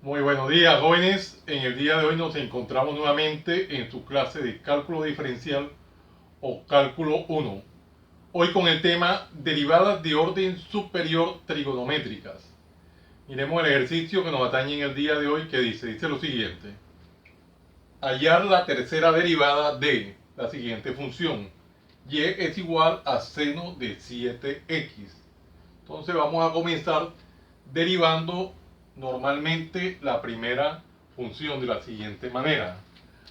Muy buenos días, jóvenes. En el día de hoy nos encontramos nuevamente en su clase de cálculo diferencial o cálculo 1. Hoy con el tema derivadas de orden superior trigonométricas. Miremos el ejercicio que nos atañe en el día de hoy que dice lo siguiente. Hallar la tercera derivada de la siguiente función. Y es igual a seno de 7x. Entonces vamos a comenzar derivando normalmente la primera función de la siguiente manera.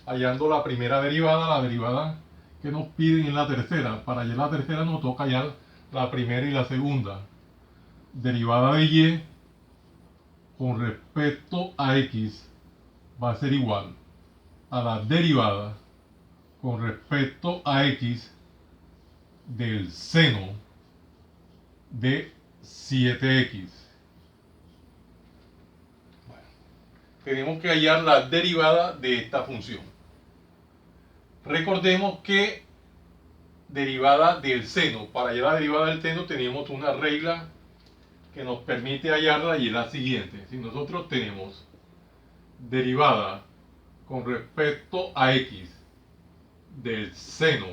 Hallando la primera derivada, la derivada que nos piden en la tercera. Para hallar la tercera nos toca hallar la primera y la segunda. Derivada de y con respecto a x va a ser igual a la derivada con respecto a x del seno de 7x. Tenemos que hallar la derivada de esta función. Recordemos que derivada del seno, para hallar la derivada del seno tenemos una regla que nos permite hallarla y es la siguiente. Si nosotros tenemos derivada con respecto a x del seno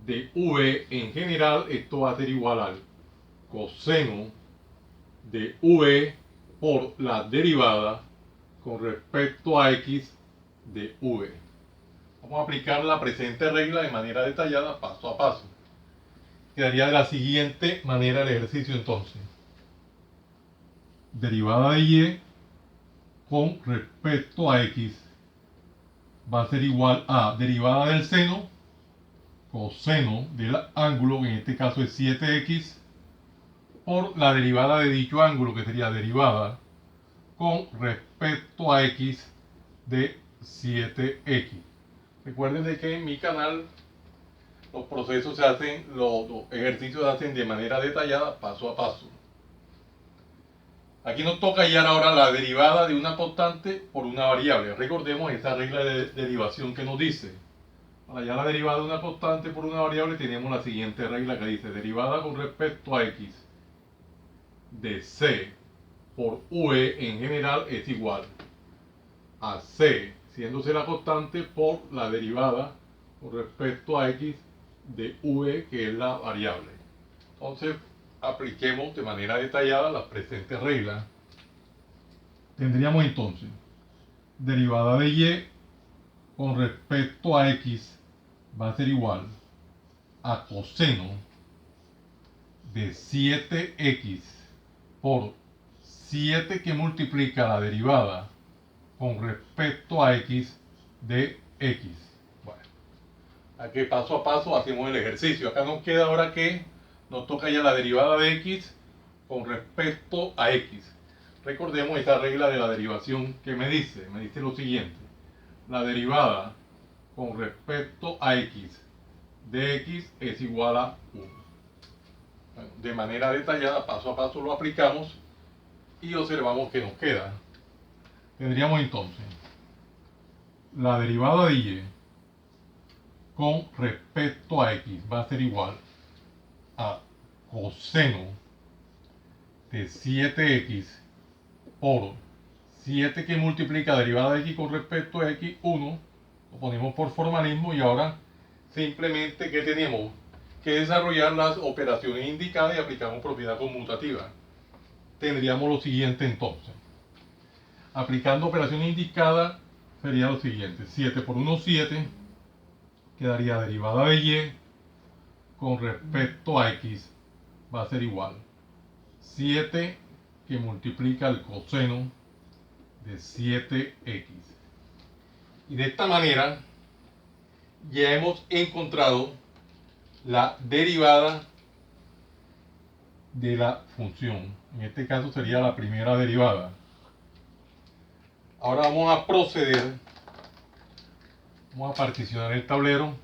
de v en general, esto va a ser igual al coseno de v por la derivada con respecto a x de v. Vamos a aplicar la presente regla de manera detallada, paso a paso. Quedaría de la siguiente manera el ejercicio entonces. Derivada de y con respecto a x va a ser igual a derivada del seno, coseno del ángulo, que en este caso es 7x, por la derivada de dicho ángulo, que sería derivada con respecto a x de 7x. Recuerden de que en mi canal los procesos se hacen, los ejercicios se hacen de manera detallada, paso a paso. Aquí nos toca hallar ahora la derivada de una constante por una variable. Recordemos esta regla de derivación que nos dice. Para hallar la derivada de una constante por una variable tenemos la siguiente regla que dice derivada con respecto a x de c por v en general es igual a c, siendo c la constante, por la derivada con respecto a x de v, que es la variable. Entonces apliquemos de manera detallada las presentes reglas. Tendríamos entonces derivada de y con respecto a x va a ser igual a coseno de 7x por 7 que multiplica la derivada con respecto a x de x. Bueno, aquí paso a paso hacemos el ejercicio. Acá nos queda ahora que nos toca ya la derivada de x con respecto a x. Recordemos esta regla de la derivación que me dice lo siguiente. La derivada con respecto a x de x es igual a 1. Bueno, de manera detallada, paso a paso lo aplicamos y observamos que nos queda. Tendríamos entonces la derivada de y con respecto a x va a ser igual a coseno de 7x por 7 que multiplica derivada de x con respecto a x, 1. Lo ponemos por formalismo y ahora simplemente que tenemos que desarrollar las operaciones indicadas y aplicamos propiedad conmutativa. Tendríamos lo siguiente entonces. Aplicando operación indicada sería lo siguiente. 7 por 1, 7. Quedaría derivada de y con respecto a x va a ser igual 7 que multiplica el coseno de 7x. Y de esta manera ya hemos encontrado la derivada de la función. En este caso sería la primera derivada. Ahora vamos a proceder. Vamos a particionar el tablero.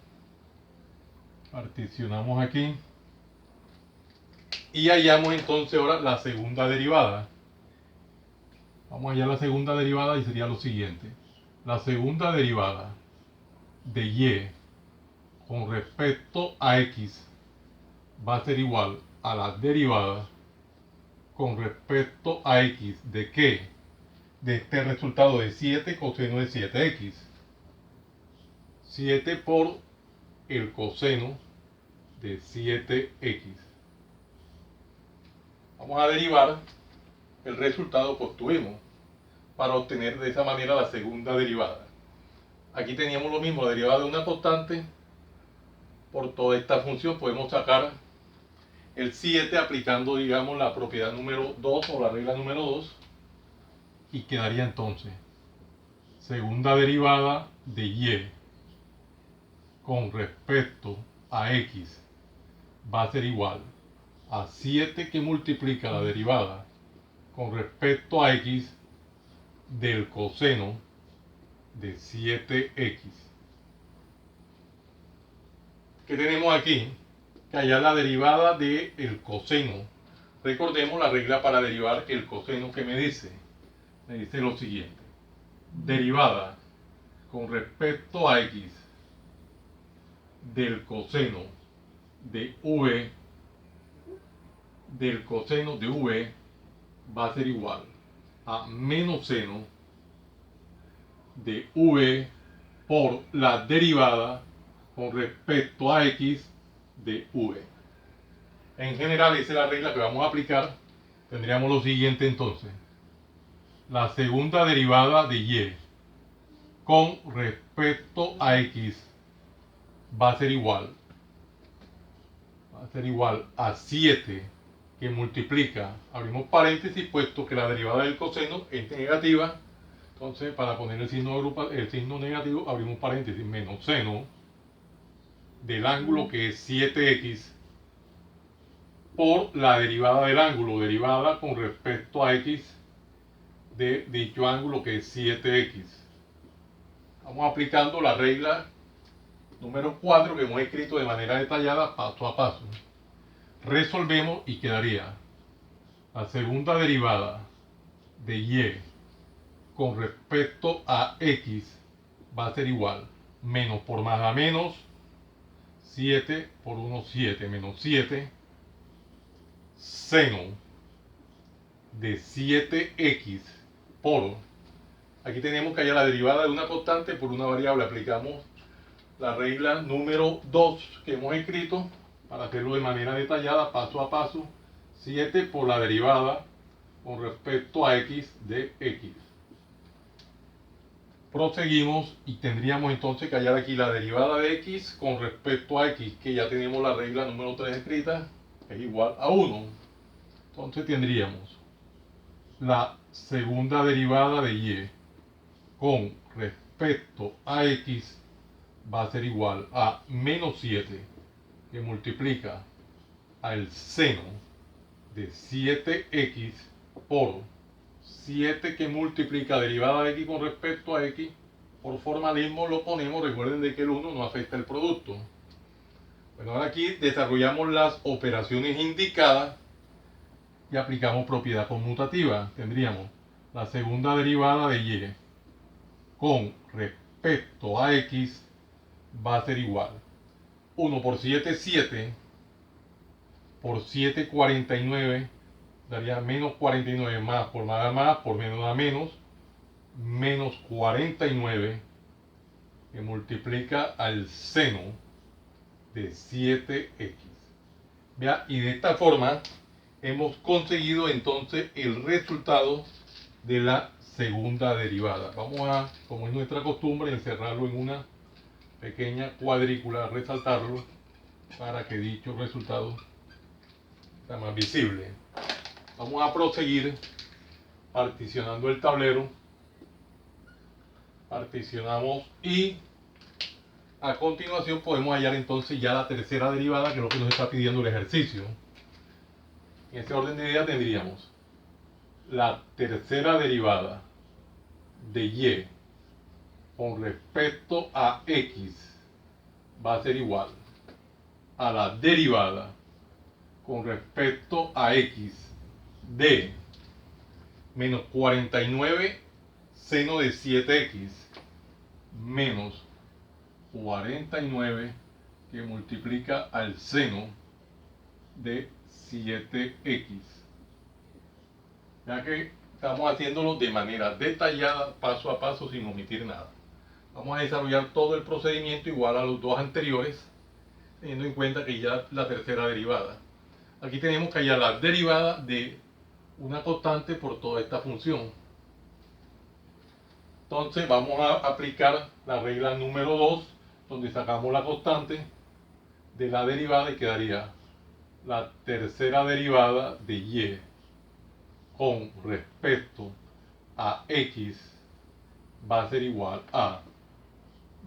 Particionamos aquí. Y hallamos entonces ahora la segunda derivada. Vamos a hallar la segunda derivada y sería lo siguiente. La segunda derivada de y con respecto a x va a ser igual a la derivada con respecto a x de qué? de este resultado de 7 coseno de 7x. 7 por el coseno de 7x. Vamos a derivar el resultado que obtuvimos para obtener de esa manera la segunda derivada. Aquí teníamos lo mismo, la derivada de una constante. Por toda esta función podemos sacar el 7 aplicando, digamos, la propiedad número 2 o la regla número 2, y quedaría entonces segunda derivada de y con respecto a x va a ser igual a 7 que multiplica la derivada con respecto a x del coseno de 7x. ¿Qué tenemos aquí? Que hallar la derivada del coseno. Recordemos la regla para derivar el coseno que me dice. Me dice lo siguiente. Derivada con respecto a x del coseno de v del coseno de v va a ser igual a menos seno de v por la derivada con respecto a x de v. En general, esa es la regla que vamos a aplicar. Tendríamos lo siguiente entonces. La segunda derivada de y con respecto a x va a ser igual a 7 que multiplica, abrimos paréntesis, puesto que la derivada del coseno es negativa. Entonces, para poner el signo negativo, abrimos paréntesis, menos seno del ángulo que es 7x por la derivada del ángulo, derivada con respecto a x de dicho ángulo que es 7x. Vamos aplicando la regla número 4 que hemos escrito de manera detallada paso a paso. Resolvemos y quedaría la segunda derivada de y con respecto a x va a ser igual menos por más a menos, 7 por 1 7 menos 7 seno de 7x por, aquí tenemos que hallar la derivada de una constante por una variable. Aplicamos la regla número 2 que hemos escrito para hacerlo de manera detallada paso a paso. 7 por la derivada con respecto a x de x. Proseguimos y tendríamos entonces que hallar aquí la derivada de x con respecto a x, que ya tenemos la regla número 3 escrita, es igual a 1. Entonces tendríamos la segunda derivada de y con respecto a x va a ser igual a menos 7 que multiplica al seno de 7x por 7 que multiplica derivada de x con respecto a x. Por formalismo lo ponemos, recuerden de que el 1 no afecta el producto. Bueno, ahora aquí desarrollamos las operaciones indicadas y aplicamos propiedad conmutativa. Tendríamos la segunda derivada de y con respecto a x va a ser igual 1 por 7, 7 por 7, 49, daría menos 49 más por más por menos da menos 49 que multiplica al seno de 7x. ¿Vea? Y de esta forma hemos conseguido entonces el resultado de la segunda derivada. Vamos a, como es nuestra costumbre, encerrarlo en una pequeña cuadrícula, resaltarlo para que dicho resultado sea más visible. Vamos a proseguir particionando el tablero. Particionamos y a continuación podemos hallar entonces ya la tercera derivada, que es lo que nos está pidiendo el ejercicio. En ese orden de ideas tendríamos la tercera derivada de y con respecto a x va a ser igual a la derivada con respecto a x de menos 49 seno de 7x menos 49 que multiplica al seno de 7x. Ya que Estamos haciéndolo de manera detallada, paso a paso, sin omitir nada. Vamos a desarrollar todo el procedimiento igual a los dos anteriores, teniendo en cuenta que ya la tercera derivada. Aquí tenemos que hallar la derivada de una constante por toda esta función. Entonces vamos a aplicar la regla número 2, donde sacamos la constante de la derivada y quedaría la tercera derivada de y con respecto a x va a ser igual a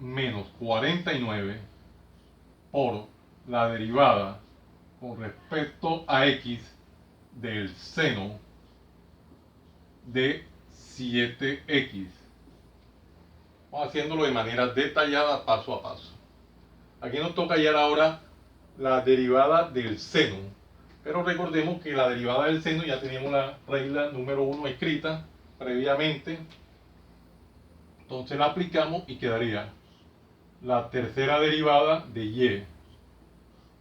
menos 49 por la derivada con respecto a x del seno de 7x. Vamos haciéndolo de manera detallada, paso a paso. Aquí nos toca hallar ahora la derivada del seno, pero recordemos que la derivada del seno ya teníamos la regla número 1 escrita previamente. Entonces la aplicamos y quedaría la tercera derivada de y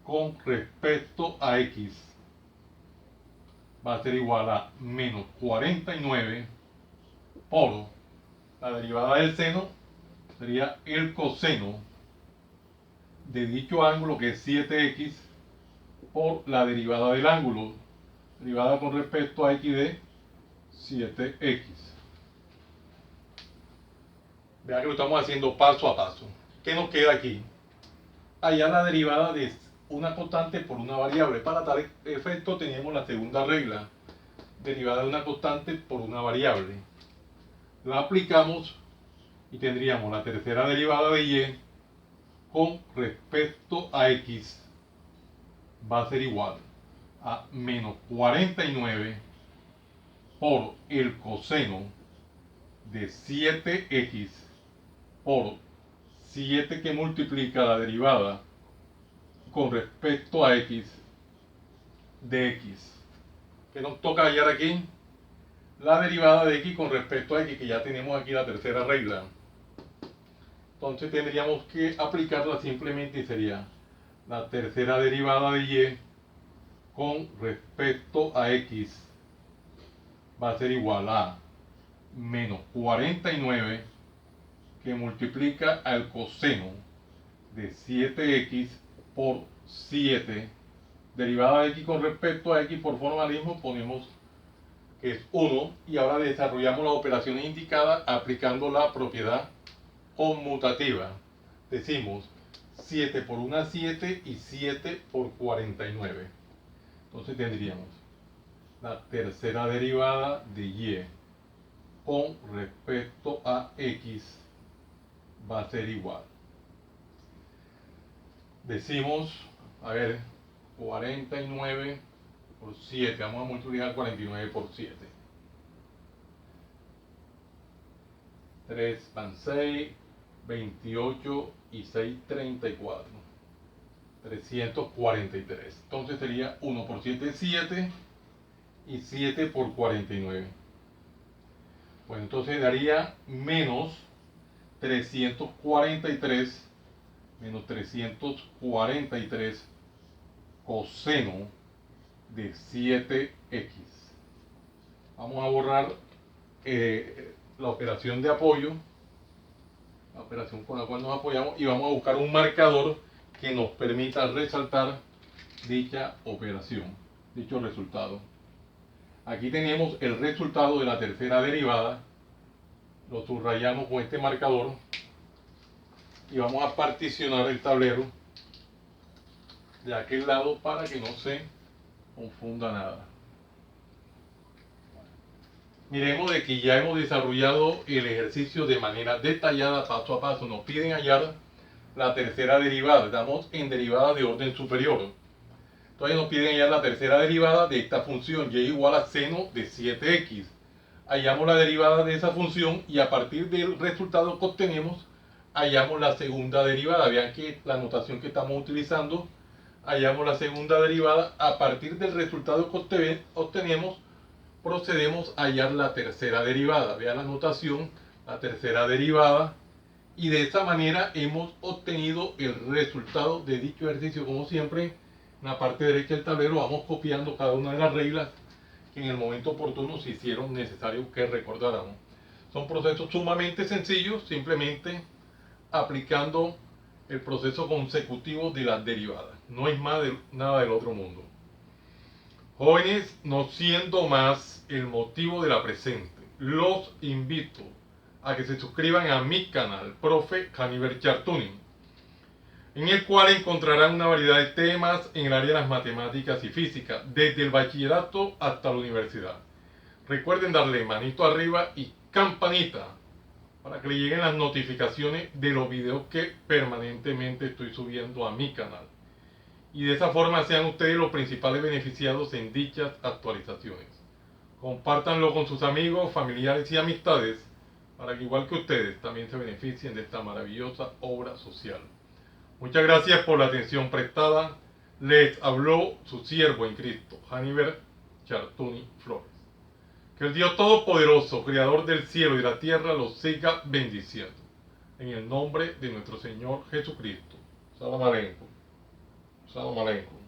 con respecto a x va a ser igual a menos 49 por la derivada del seno, sería el coseno de dicho ángulo, que es 7x, por la derivada del ángulo, derivada con respecto a x de 7x. Vean que lo estamos haciendo paso a paso. ¿Qué nos queda aquí? Hallar la derivada de una constante por una variable. Para tal efecto tenemos la segunda regla, derivada de una constante por una variable. La aplicamos y tendríamos la tercera derivada de y con respecto a x va a ser igual a menos 49 por el coseno de 7x por 7 que multiplica la derivada con respecto a x de x. ¿Qué nos toca hallar aquí? La derivada de x con respecto a x, que ya tenemos aquí la tercera regla. Entonces tendríamos que aplicarla simplemente y sería la tercera derivada de y con respecto a x va a ser igual a menos 49 que multiplica al coseno de 7x por 7. Derivada de x con respecto a x, por formalismo ponemos que es 1, y ahora desarrollamos las operaciones indicadas aplicando la propiedad conmutativa. Decimos 7 por 1 7 y 7 por 49. Entonces tendríamos la tercera derivada de y con respecto a x va a ser igual. Decimos, a ver, 49 por 7. Vamos a multiplicar 49 por 7. 3 van 6, 28 y 6, 34. 343. Entonces sería 1 por 7, 7 y 7 por 49. Bueno, entonces daría menos 343 menos 343 coseno de 7x. Vamos a borrar la operación de apoyo, la operación con la cual nos apoyamos, y vamos a buscar un marcador que nos permita resaltar dicha operación, dicho resultado. Aquí tenemos el resultado de la tercera derivada, lo subrayamos con este marcador y vamos a particionar el tablero de aquel lado para que no se confunda nada. Miremos de que ya hemos desarrollado el ejercicio de manera detallada, paso a paso. Nos piden hallar la tercera derivada. Estamos en derivada de orden superior. Entonces nos piden hallar la tercera derivada de esta función, y igual a seno de 7x. Hallamos la derivada de esa función y a partir del resultado que obtenemos, hallamos la segunda derivada. Vean que la notación que estamos utilizando, hallamos la segunda derivada. A partir del resultado que obtenemos, procedemos a hallar la tercera derivada. Vean la notación, la tercera derivada, y de esta manera hemos obtenido el resultado de dicho ejercicio. Como siempre, en la parte derecha del tablero vamos copiando cada una de las reglas que en el momento oportuno se hicieron necesarios que recordáramos. Son procesos sumamente sencillos, simplemente aplicando el proceso consecutivo de las derivadas. No es más nada del otro mundo. Jóvenes, no siendo más el motivo de la presente, los invito a que se suscriban a mi canal, Profe Haniver Chartuni, en el cual encontrarán una variedad de temas en el área de las matemáticas y física, desde el bachillerato hasta la universidad. Recuerden darle manito arriba y campanita para que le lleguen las notificaciones de los videos que permanentemente estoy subiendo a mi canal. Y de esa forma sean ustedes los principales beneficiados en dichas actualizaciones. Compártanlo con sus amigos, familiares y amistades para que igual que ustedes también se beneficien de esta maravillosa obra social. Muchas gracias por la atención prestada. Les habló su siervo en Cristo, Haniver Chartuni Flores. Que el Dios Todopoderoso, Creador del cielo y de la tierra, los siga bendiciendo. En el nombre de nuestro Señor Jesucristo. Salam aleikum. Salam aleikum.